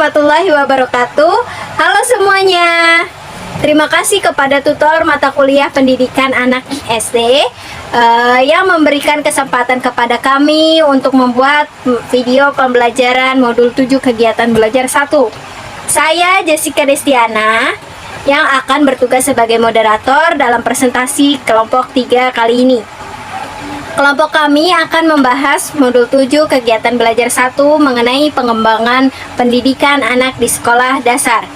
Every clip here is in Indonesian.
warahmatullahi wabarakatuh. Halo semuanya. Terima kasih kepada tutor mata kuliah pendidikan anak SD yang memberikan kesempatan kepada kami untuk membuat video pembelajaran modul 7 kegiatan belajar 1. Saya Jessica Destiana yang akan bertugas sebagai moderator dalam presentasi kelompok 3 kali ini. Kelompok kami akan membahas modul 7 kegiatan belajar 1 mengenai pengembangan pendidikan anak di sekolah dasar.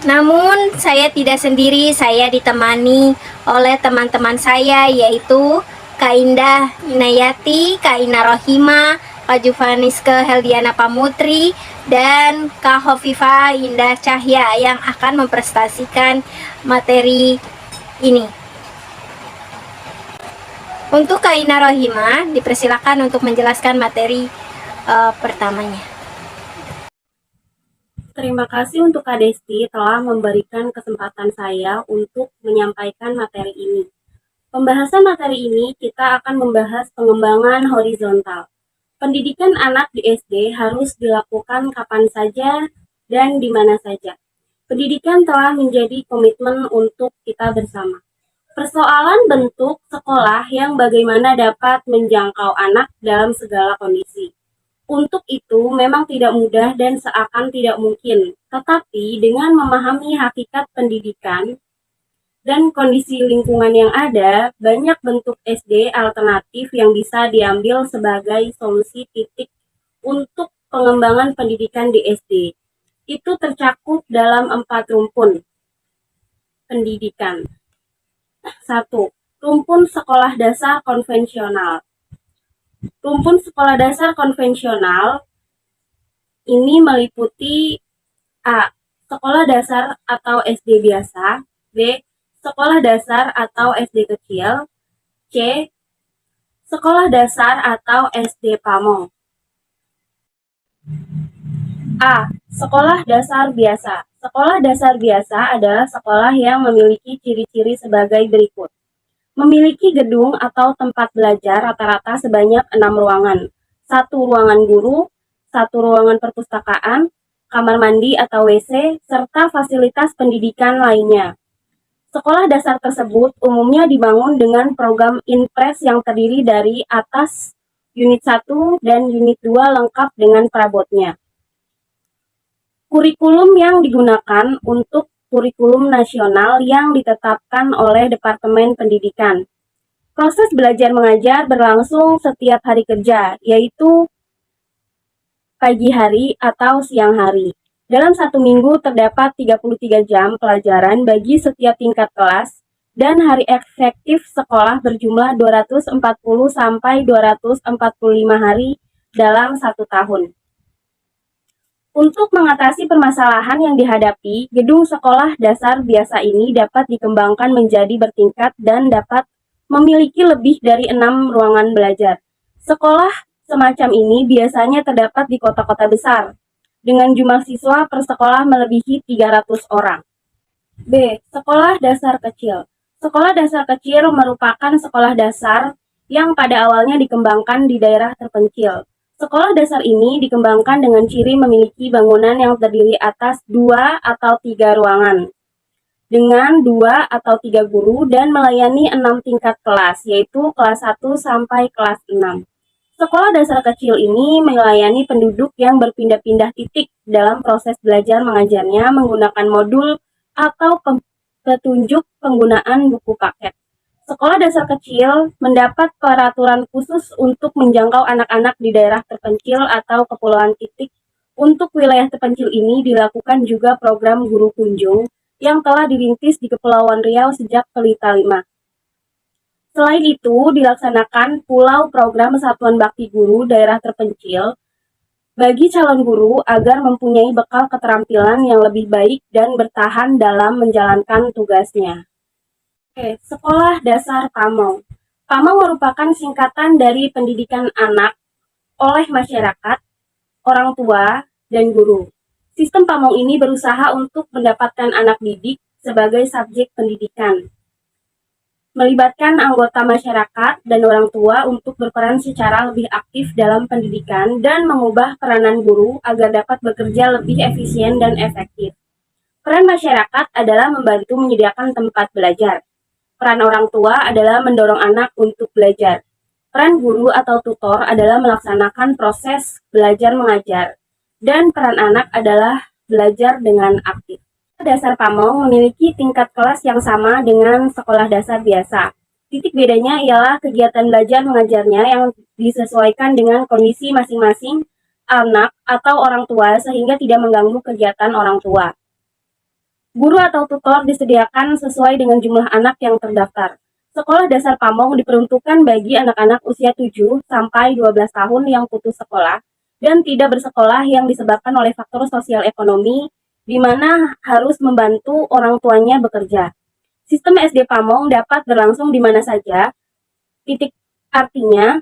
Namun saya tidak sendiri, saya ditemani oleh teman-teman saya yaitu Kak Indah Inayati, Kak Ina Rohima, Kak Juvaniske Heldiana Pamutri, dan Kak Hovifa Indah Cahya yang akan mempresentasikan materi ini. Untuk Kak Ina Rohima, dipersilakan untuk menjelaskan materi pertamanya. Terima kasih untuk Kak Desti telah memberikan kesempatan saya untuk menyampaikan materi ini. Pembahasan materi ini kita akan membahas pengembangan horizontal. Pendidikan anak di SD harus dilakukan kapan saja dan di mana saja. Pendidikan telah menjadi komitmen untuk kita bersama. Persoalan bentuk sekolah yang bagaimana dapat menjangkau anak dalam segala kondisi. Untuk itu memang tidak mudah dan seakan tidak mungkin, tetapi dengan memahami hakikat pendidikan dan kondisi lingkungan yang ada, banyak bentuk SD alternatif yang bisa diambil sebagai solusi titik untuk pengembangan pendidikan di SD. Itu tercakup dalam 4 rumpun pendidikan. 1. Rumpun sekolah dasar konvensional. Rumpun sekolah dasar konvensional ini meliputi A. Sekolah dasar atau SD biasa. B. Sekolah dasar atau SD kecil. C. Sekolah dasar atau SD pamong. A. Sekolah dasar biasa. Sekolah dasar biasa adalah sekolah yang memiliki ciri-ciri sebagai berikut. Memiliki gedung atau tempat belajar rata-rata sebanyak 6 ruangan. 1 ruangan guru, 1 ruangan perpustakaan, kamar mandi atau WC, serta fasilitas pendidikan lainnya. Sekolah dasar tersebut umumnya dibangun dengan program InPres yang terdiri dari atas unit 1 dan unit 2 lengkap dengan perabotnya. Kurikulum yang digunakan untuk kurikulum nasional yang ditetapkan oleh Departemen Pendidikan. Proses belajar mengajar berlangsung setiap hari kerja, yaitu pagi hari atau siang hari. Dalam 1 minggu terdapat 33 jam pelajaran bagi setiap tingkat kelas, dan hari efektif sekolah berjumlah 240 sampai 245 hari dalam 1 tahun. Untuk mengatasi permasalahan yang dihadapi, gedung sekolah dasar biasa ini dapat dikembangkan menjadi bertingkat dan dapat memiliki lebih dari 6 ruangan belajar. Sekolah semacam ini biasanya terdapat di kota-kota besar, dengan jumlah siswa per sekolah melebihi 300 orang. B. Sekolah dasar kecil. Sekolah dasar kecil merupakan sekolah dasar yang pada awalnya dikembangkan di daerah terpencil. Sekolah dasar ini dikembangkan dengan ciri memiliki bangunan yang terdiri atas 2 atau 3 ruangan, dengan 2 atau 3 guru dan melayani 6 tingkat kelas, yaitu kelas 1 sampai kelas 6. Sekolah dasar kecil ini melayani penduduk yang berpindah-pindah titik dalam proses belajar mengajarnya menggunakan modul atau petunjuk penggunaan buku paket. Sekolah dasar kecil mendapat peraturan khusus untuk menjangkau anak-anak di daerah terpencil atau kepulauan titik. Untuk wilayah terpencil ini dilakukan juga program guru kunjung yang telah dirintis di Kepulauan Riau sejak Pelita 5. Selain itu, dilaksanakan pulau program Satuan Bakti Guru daerah terpencil bagi calon guru agar mempunyai bekal keterampilan yang lebih baik dan bertahan dalam menjalankan tugasnya. Sekolah dasar Pamong. Pamong merupakan singkatan dari pendidikan anak oleh masyarakat, orang tua, dan guru. Sistem Pamong ini berusaha untuk mendapatkan anak didik sebagai subjek pendidikan. melibatkan anggota masyarakat dan orang tua untuk berperan secara lebih aktif dalam pendidikan dan mengubah peranan guru agar dapat bekerja lebih efisien dan efektif. Peran masyarakat adalah membantu menyediakan tempat belajar. Peran orang tua adalah mendorong anak untuk belajar. Peran guru atau tutor adalah melaksanakan proses belajar mengajar. Dan peran anak adalah belajar dengan aktif. Dasar Pamong memiliki tingkat kelas yang sama dengan sekolah dasar biasa. Titik bedanya ialah kegiatan belajar mengajarnya yang disesuaikan dengan kondisi masing-masing anak atau orang tua sehingga tidak mengganggu kegiatan orang tua. Guru atau tutor disediakan sesuai dengan jumlah anak yang terdaftar. Sekolah Dasar Pamong diperuntukkan bagi anak-anak usia 7 sampai 12 tahun yang putus sekolah dan tidak bersekolah yang disebabkan oleh faktor sosial ekonomi di mana harus membantu orang tuanya bekerja. Sistem SD Pamong dapat berlangsung di mana saja. Artinya,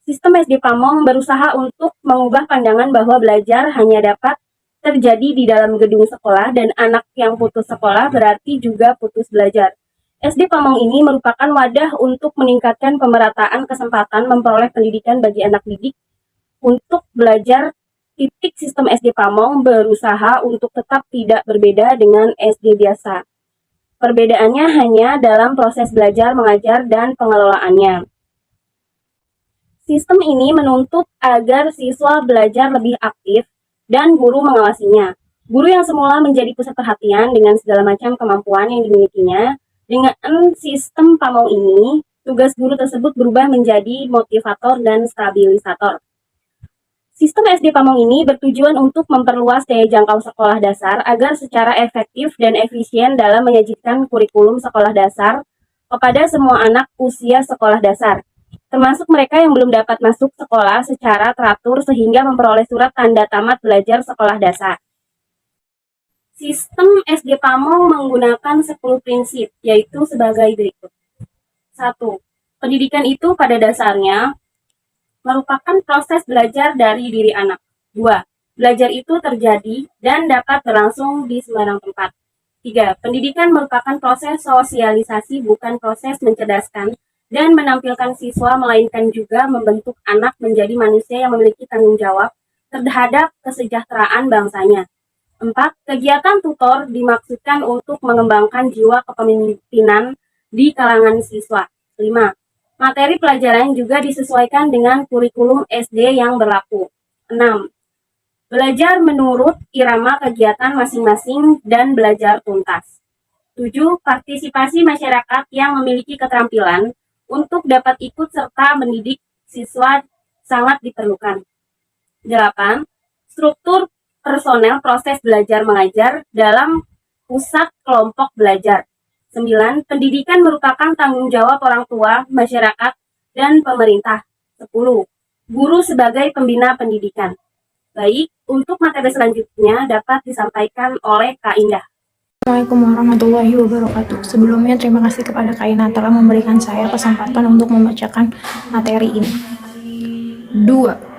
sistem SD Pamong berusaha untuk mengubah pandangan bahwa belajar hanya dapat terjadi di dalam gedung sekolah dan anak yang putus sekolah berarti juga putus belajar. SD Pamong ini merupakan wadah untuk meningkatkan pemerataan kesempatan memperoleh pendidikan bagi anak didik untuk belajar. Sistem SD Pamong berusaha untuk tetap tidak berbeda dengan SD biasa. Perbedaannya hanya dalam proses belajar mengajar dan pengelolaannya. Sistem ini menuntut agar siswa belajar lebih aktif dan guru mengawasinya. Guru yang semula menjadi pusat perhatian dengan segala macam kemampuan yang dimilikinya, dengan sistem Pamong ini, tugas guru tersebut berubah menjadi motivator dan stabilisator. Sistem SD Pamong ini bertujuan untuk memperluas daya jangkau sekolah dasar agar secara efektif dan efisien dalam menyajikan kurikulum sekolah dasar kepada semua anak usia sekolah dasar, termasuk mereka yang belum dapat masuk sekolah secara teratur sehingga memperoleh surat tanda tamat belajar sekolah dasar. Sistem SD Pamong menggunakan 10 prinsip, yaitu sebagai berikut. 1. Pendidikan itu pada dasarnya merupakan proses belajar dari diri anak. 2. Belajar itu terjadi dan dapat berlangsung di sembarang tempat. 3. Pendidikan merupakan proses sosialisasi bukan proses mencerdaskan dan menampilkan siswa melainkan juga membentuk anak menjadi manusia yang memiliki tanggung jawab terhadap kesejahteraan bangsanya. 4. Kegiatan tutor dimaksudkan untuk mengembangkan jiwa kepemimpinan di kalangan siswa. 5. Materi pelajaran juga disesuaikan dengan kurikulum SD yang berlaku. 6. Belajar menurut irama kegiatan masing-masing dan belajar tuntas. 7. Partisipasi masyarakat yang memiliki keterampilan untuk dapat ikut serta mendidik siswa sangat diperlukan. 8. Struktur personel proses belajar mengajar dalam pusat kelompok belajar. 9. Pendidikan merupakan tanggung jawab orang tua, masyarakat, dan pemerintah. 10. Guru sebagai pembina pendidikan. Baik, untuk materi selanjutnya dapat disampaikan oleh Kak Indah. Assalamualaikum warahmatullahi wabarakatuh. Sebelumnya terima kasih kepada Kak Ina telah memberikan saya kesempatan untuk membacakan materi ini. 2.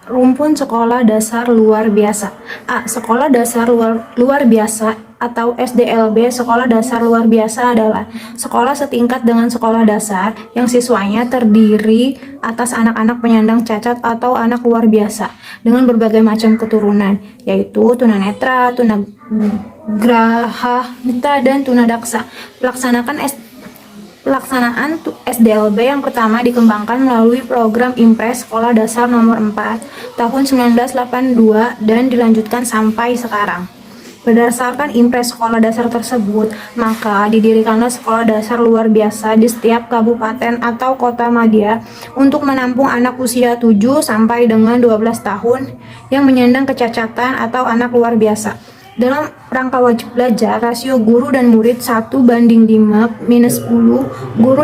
Rumpun sekolah dasar luar biasa. A. Sekolah dasar luar biasa atau SDLB. Sekolah dasar luar biasa adalah sekolah setingkat dengan sekolah dasar yang siswanya terdiri atas anak-anak penyandang cacat atau anak luar biasa dengan berbagai macam keturunan, yaitu tunanetra, tunagraha, dan tunadaksa. Pelaksanaan SDLB yang pertama dikembangkan melalui program Impres Sekolah Dasar nomor 4 tahun 1982 dan dilanjutkan sampai sekarang. Berdasarkan Impres Sekolah Dasar tersebut, maka didirikanlah sekolah dasar luar biasa di setiap kabupaten atau kota madya untuk menampung anak usia 7 sampai dengan 12 tahun yang menyandang kecacatan atau anak luar biasa. Dalam rangka wajib belajar, rasio guru dan murid 1:5-10. Guru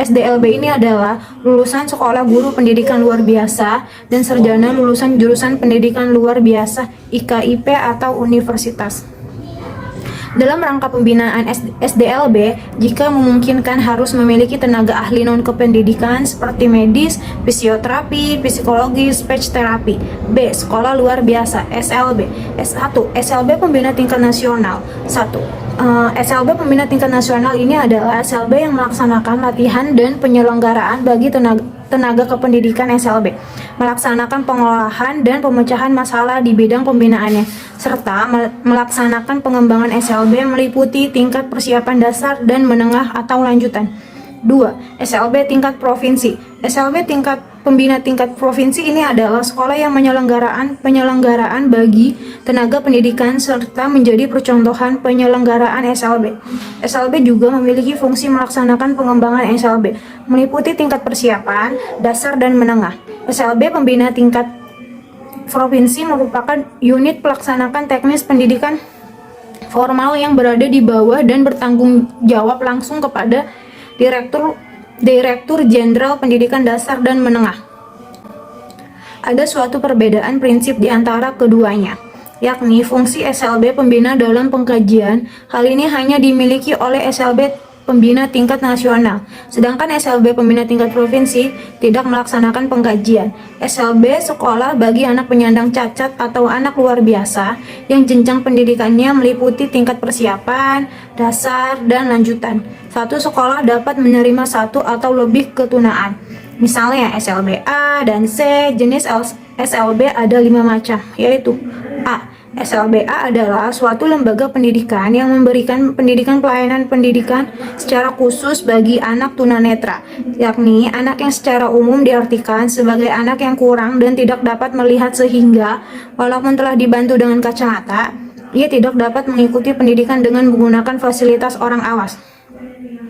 SDLB ini adalah lulusan sekolah guru pendidikan luar biasa dan sarjana lulusan jurusan pendidikan luar biasa IKIP atau universitas. Dalam rangka pembinaan SDLB, jika memungkinkan harus memiliki tenaga ahli non-kependidikan seperti medis, fisioterapi, psikologi, speech therapy. B. Sekolah luar biasa SLB. S1. SLB pembina tingkat nasional. 1. SLB Pembina Tingkat Nasional ini adalah SLB yang melaksanakan latihan dan penyelenggaraan bagi tenaga kependidikan SLB, melaksanakan pengolahan dan pemecahan masalah di bidang pembinaannya, serta melaksanakan pengembangan SLB meliputi tingkat persiapan dasar dan menengah atau lanjutan. 2. SLB tingkat provinsi. SLB pembina tingkat provinsi ini adalah sekolah yang penyelenggaraan bagi tenaga pendidikan serta menjadi percontohan penyelenggaraan SLB. SLB juga memiliki fungsi melaksanakan pengembangan SLB, meliputi tingkat persiapan, dasar dan menengah. SLB pembina tingkat provinsi merupakan unit pelaksanakan teknis pendidikan formal yang berada di bawah dan bertanggung jawab langsung kepada Direktur Jenderal Pendidikan Dasar dan Menengah. Ada suatu perbedaan prinsip di antara keduanya, yakni fungsi SLB pembina dalam pengkajian. Hal ini hanya dimiliki oleh SLB pembina tingkat nasional, sedangkan SLB pembina tingkat provinsi tidak melaksanakan pengkajian. SLB sekolah bagi anak penyandang cacat atau anak luar biasa yang jenjang pendidikannya meliputi tingkat persiapan, dasar, dan lanjutan. Satu sekolah dapat menerima satu atau lebih ketunaan. Misalnya SLB A dan C. Jenis SLB ada 5 macam, yaitu A. SLBA adalah suatu lembaga pendidikan yang memberikan pendidikan pelayanan pendidikan secara khusus bagi anak tunanetra, yakni anak yang secara umum diartikan sebagai anak yang kurang dan tidak dapat melihat sehingga walaupun telah dibantu dengan kacamata, ia tidak dapat mengikuti pendidikan dengan menggunakan fasilitas orang awas.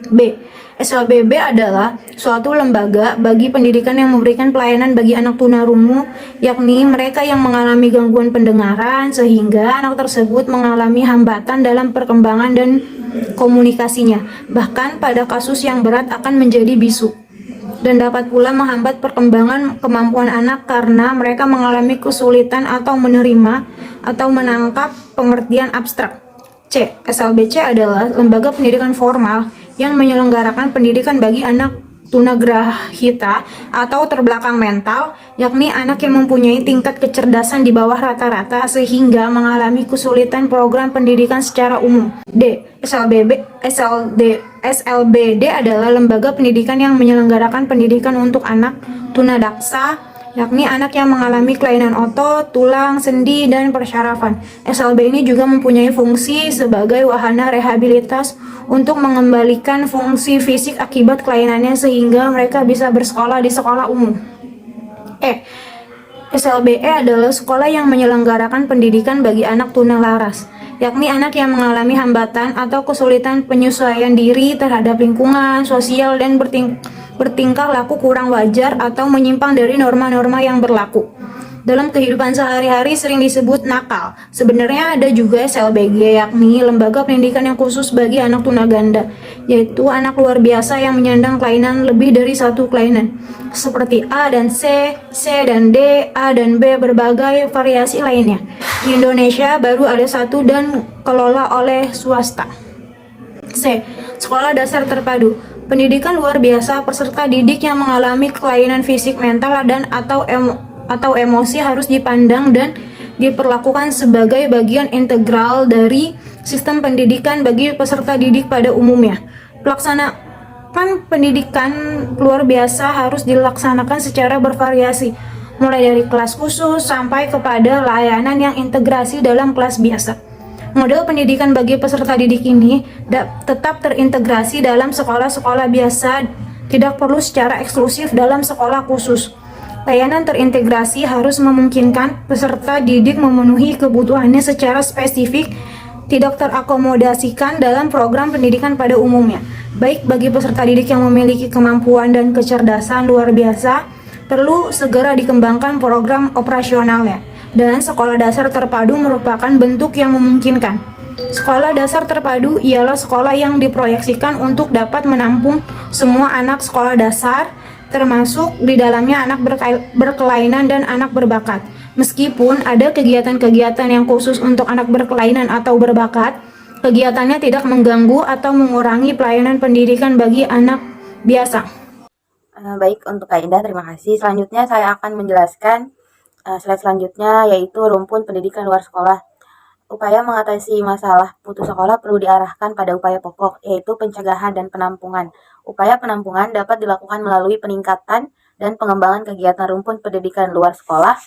B. SLBB adalah suatu lembaga bagi pendidikan yang memberikan pelayanan bagi anak tunarungu, yakni mereka yang mengalami gangguan pendengaran sehingga anak tersebut mengalami hambatan dalam perkembangan dan komunikasinya, bahkan pada kasus yang berat akan menjadi bisu, dan dapat pula menghambat perkembangan kemampuan anak karena mereka mengalami kesulitan atau menerima atau menangkap pengertian abstrak. C. SLBC adalah lembaga pendidikan formal yang menyelenggarakan pendidikan bagi anak tunagrahita atau terbelakang mental, yakni anak yang mempunyai tingkat kecerdasan di bawah rata-rata sehingga mengalami kesulitan program pendidikan secara umum. D. SLBD adalah lembaga pendidikan yang menyelenggarakan pendidikan untuk anak tunadaksa, yakni anak yang mengalami kelainan otot, tulang, sendi, dan persyarafan. SLB ini juga mempunyai fungsi sebagai wahana rehabilitas untuk mengembalikan fungsi fisik akibat kelainannya sehingga mereka bisa bersekolah di sekolah umum. SLBE adalah sekolah yang menyelenggarakan pendidikan bagi anak tunalaras, yakni anak yang mengalami hambatan atau kesulitan penyesuaian diri terhadap lingkungan sosial dan bertingkah laku kurang wajar atau menyimpang dari norma-norma yang berlaku. Dalam kehidupan sehari-hari sering disebut nakal. Sebenarnya ada juga SLBG, yakni lembaga pendidikan yang khusus bagi anak tunaganda, yaitu anak luar biasa yang menyandang kelainan lebih dari satu kelainan, seperti A dan C, C dan D, A dan B, berbagai variasi lainnya. Di Indonesia baru ada satu dan kelola oleh swasta. C. Sekolah dasar terpadu. Pendidikan luar biasa peserta didik yang mengalami kelainan fisik, mental, dan atau emosi harus dipandang dan diperlakukan sebagai bagian integral dari sistem pendidikan bagi peserta didik pada umumnya. Pelaksanaan pendidikan luar biasa harus dilaksanakan secara bervariasi, mulai dari kelas khusus sampai kepada layanan yang integrasi dalam kelas biasa. Model pendidikan bagi peserta didik ini tetap terintegrasi dalam sekolah-sekolah biasa, tidak perlu secara eksklusif dalam sekolah khusus. Layanan terintegrasi harus memungkinkan peserta didik memenuhi kebutuhannya secara spesifik, tidak terakomodasikan dalam program pendidikan pada umumnya. Baik bagi peserta didik yang memiliki kemampuan dan kecerdasan luar biasa, perlu segera dikembangkan program operasionalnya. Dan sekolah dasar terpadu merupakan bentuk yang memungkinkan. Sekolah dasar terpadu ialah sekolah yang diproyeksikan untuk dapat menampung semua anak sekolah dasar, termasuk di dalamnya anak berkelainan dan anak berbakat. Meskipun ada kegiatan-kegiatan yang khusus untuk anak berkelainan atau berbakat, kegiatannya tidak mengganggu atau mengurangi pelayanan pendidikan bagi anak biasa. Baik, untuk Kak Indah, terima kasih. Selanjutnya saya akan menjelaskan slide selanjutnya, yaitu rumpun pendidikan luar sekolah. Upaya mengatasi masalah putus sekolah perlu diarahkan pada upaya pokok, yaitu pencegahan dan penampungan. Upaya penampungan dapat dilakukan melalui peningkatan dan pengembangan kegiatan rumpun pendidikan luar sekolah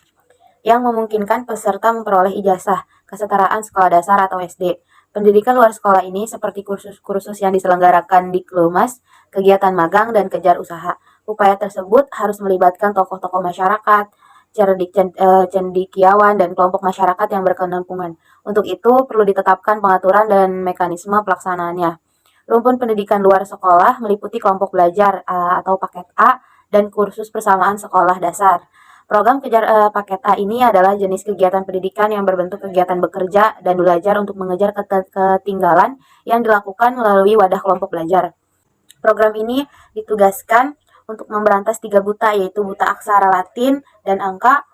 yang memungkinkan peserta memperoleh ijazah, kesetaraan sekolah dasar atau SD. Pendidikan luar sekolah ini seperti kursus-kursus yang diselenggarakan di Kelumas, kegiatan magang, dan kejar usaha. Upaya tersebut harus melibatkan tokoh-tokoh masyarakat, cendekiawan, dan kelompok masyarakat yang berkenampungan. Untuk itu, perlu ditetapkan pengaturan dan mekanisme pelaksanaannya. Rumpun pendidikan luar sekolah meliputi kelompok belajar atau paket A dan kursus persamaan sekolah dasar. Program kejar paket A ini adalah jenis kegiatan pendidikan yang berbentuk kegiatan bekerja dan belajar untuk mengejar ketinggalan yang dilakukan melalui wadah kelompok belajar. Program ini ditugaskan untuk memberantas 3 buta, yaitu buta aksara Latin dan angka,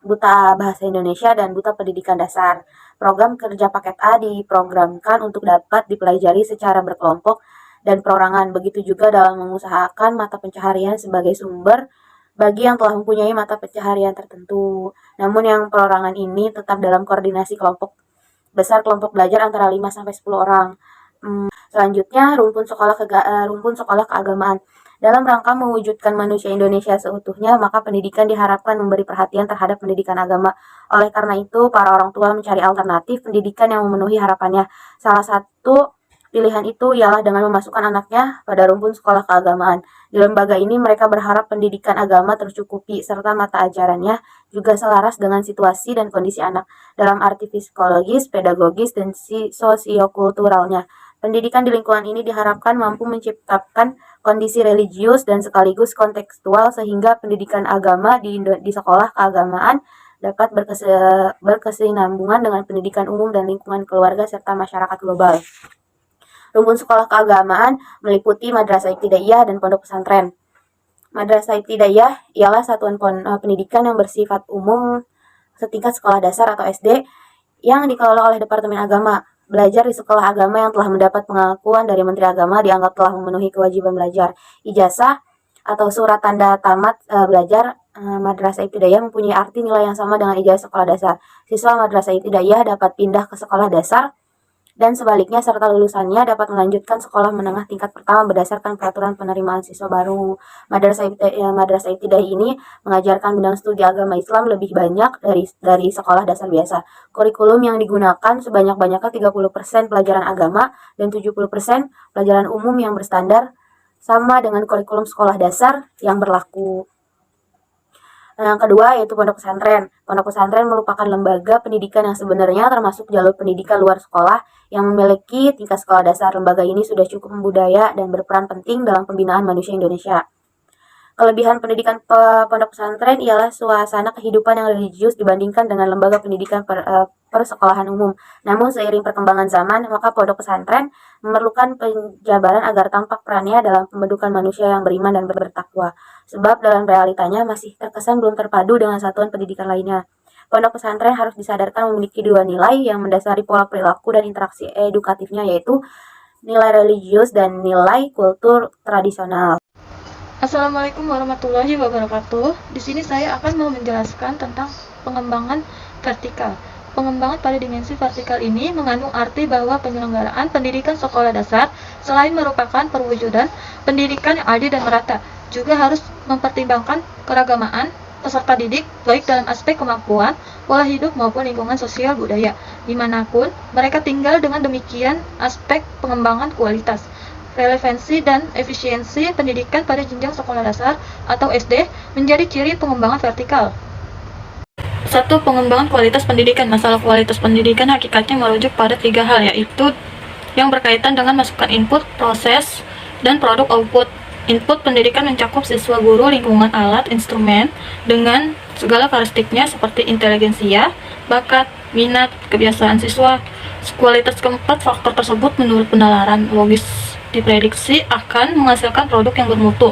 buta bahasa Indonesia, dan buta pendidikan dasar. Program kerja paket A diprogramkan untuk dapat dipelajari secara berkelompok dan perorangan. Begitu juga dalam mengusahakan mata pencaharian sebagai sumber bagi yang telah mempunyai mata pencaharian tertentu. Namun yang perorangan ini tetap dalam koordinasi kelompok besar kelompok belajar antara 5-10 orang. Selanjutnya, rumpun sekolah keagamaan. Dalam rangka mewujudkan manusia Indonesia seutuhnya, maka pendidikan diharapkan memberi perhatian terhadap pendidikan agama. Oleh karena itu, para orang tua mencari alternatif pendidikan yang memenuhi harapannya. Salah satu pilihan itu ialah dengan memasukkan anaknya pada rumpun sekolah keagamaan. Di lembaga ini mereka berharap pendidikan agama tercukupi, serta mata ajarannya juga selaras dengan situasi dan kondisi anak, dalam arti psikologis, pedagogis, dan sosiokulturalnya. Pendidikan di lingkungan ini diharapkan mampu menciptakan kondisi religius dan sekaligus kontekstual sehingga pendidikan agama di sekolah keagamaan dapat berkesinambungan dengan pendidikan umum dan lingkungan keluarga serta masyarakat global. Rumpun sekolah keagamaan meliputi madrasah ibtidaiyah dan pondok pesantren. Madrasah ibtidaiyah ialah satuan pendidikan yang bersifat umum setingkat sekolah dasar atau SD yang dikelola oleh Departemen Agama. Belajar di sekolah agama yang telah mendapat pengakuan dari Menteri Agama dianggap telah memenuhi kewajiban belajar. Ijazah atau surat tanda tamat belajar madrasah ibtidaiyah mempunyai arti nilai yang sama dengan ijazah sekolah dasar. Siswa madrasah ibtidaiyah dapat pindah ke sekolah dasar dan sebaliknya, serta lulusannya dapat melanjutkan sekolah menengah tingkat pertama berdasarkan peraturan penerimaan siswa baru. Madrasah ibtidaiyah ini mengajarkan bidang studi agama Islam lebih banyak dari sekolah dasar biasa. Kurikulum yang digunakan sebanyak-banyaknya 30% pelajaran agama dan 70% pelajaran umum yang berstandar sama dengan kurikulum sekolah dasar yang berlaku. Yang kedua yaitu pondok pesantren. Pondok pesantren merupakan lembaga pendidikan yang sebenarnya termasuk jalur pendidikan luar sekolah yang memiliki tingkat sekolah dasar. Lembaga ini sudah cukup membudaya dan berperan penting dalam pembinaan manusia Indonesia. Kelebihan pendidikan pondok pesantren ialah suasana kehidupan yang religius dibandingkan dengan lembaga pendidikan persekolahan umum. Namun seiring perkembangan zaman, maka pondok pesantren memerlukan penjabaran agar tampak perannya dalam pembentukan manusia yang beriman dan bertakwa. Sebab dalam realitanya masih terkesan belum terpadu dengan satuan pendidikan lainnya. Pondok pesantren harus disadarkan memiliki 2 nilai yang mendasari pola perilaku dan interaksi edukatifnya, yaitu nilai religius dan nilai kultur tradisional. Assalamualaikum warahmatullahi wabarakatuh. Di sini saya akan mau menjelaskan tentang pengembangan vertikal. Pengembangan pada dimensi vertikal ini mengandung arti bahwa penyelenggaraan pendidikan sekolah dasar selain merupakan perwujudan pendidikan yang adil dan merata, juga harus mempertimbangkan keragamaan peserta didik baik dalam aspek kemampuan, pola hidup maupun lingkungan sosial budaya, dimanapun mereka tinggal. Dengan demikian, aspek pengembangan kualitas, relevansi dan efisiensi pendidikan pada jenjang sekolah dasar atau SD menjadi ciri pengembangan vertikal. 1. Pengembangan kualitas pendidikan. Masalah kualitas pendidikan hakikatnya merujuk pada 3 hal, yaitu yang berkaitan dengan masukan input, proses, dan produk output. Input pendidikan mencakup siswa, guru, lingkungan, alat, instrumen dengan segala karakteristiknya seperti inteligensia, bakat, minat, kebiasaan siswa. Kualitas keempat, faktor tersebut menurut penalaran logis diprediksi akan menghasilkan produk yang bermutu.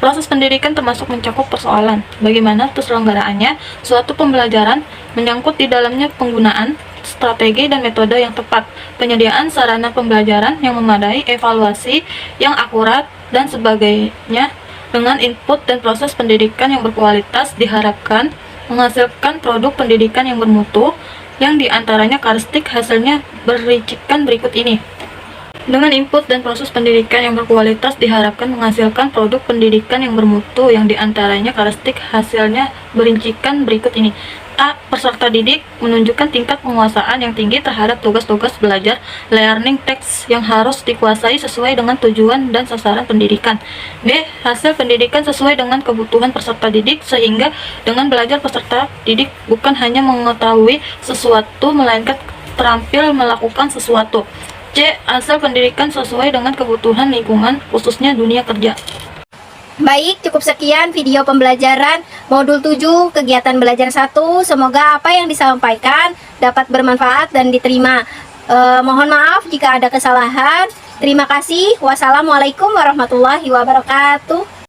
Proses pendidikan termasuk mencakup persoalan bagaimana terselenggaraannya suatu pembelajaran, menyangkut di dalamnya penggunaan strategi dan metode yang tepat, penyediaan sarana pembelajaran yang memadai, evaluasi yang akurat, dan sebagainya. Dengan input dan proses pendidikan yang berkualitas diharapkan menghasilkan produk pendidikan yang bermutu. yang diantaranya karakteristik hasilnya berisikan berikut ini. Dengan input dan proses pendidikan yang berkualitas diharapkan menghasilkan produk pendidikan yang bermutu yang diantaranya karakteristik hasilnya berincikan berikut ini. A. Peserta didik menunjukkan tingkat penguasaan yang tinggi terhadap tugas-tugas belajar learning text yang harus dikuasai sesuai dengan tujuan dan sasaran pendidikan. B. Hasil pendidikan sesuai dengan kebutuhan peserta didik sehingga dengan belajar peserta didik bukan hanya mengetahui sesuatu melainkan terampil melakukan sesuatu. C. Hasil pendidikan sesuai dengan kebutuhan lingkungan, khususnya dunia kerja. Baik, cukup sekian video pembelajaran modul 7 kegiatan belajar 1. Semoga apa yang disampaikan dapat bermanfaat dan diterima. Mohon maaf jika ada kesalahan. Terima kasih. Wassalamualaikum warahmatullahi wabarakatuh.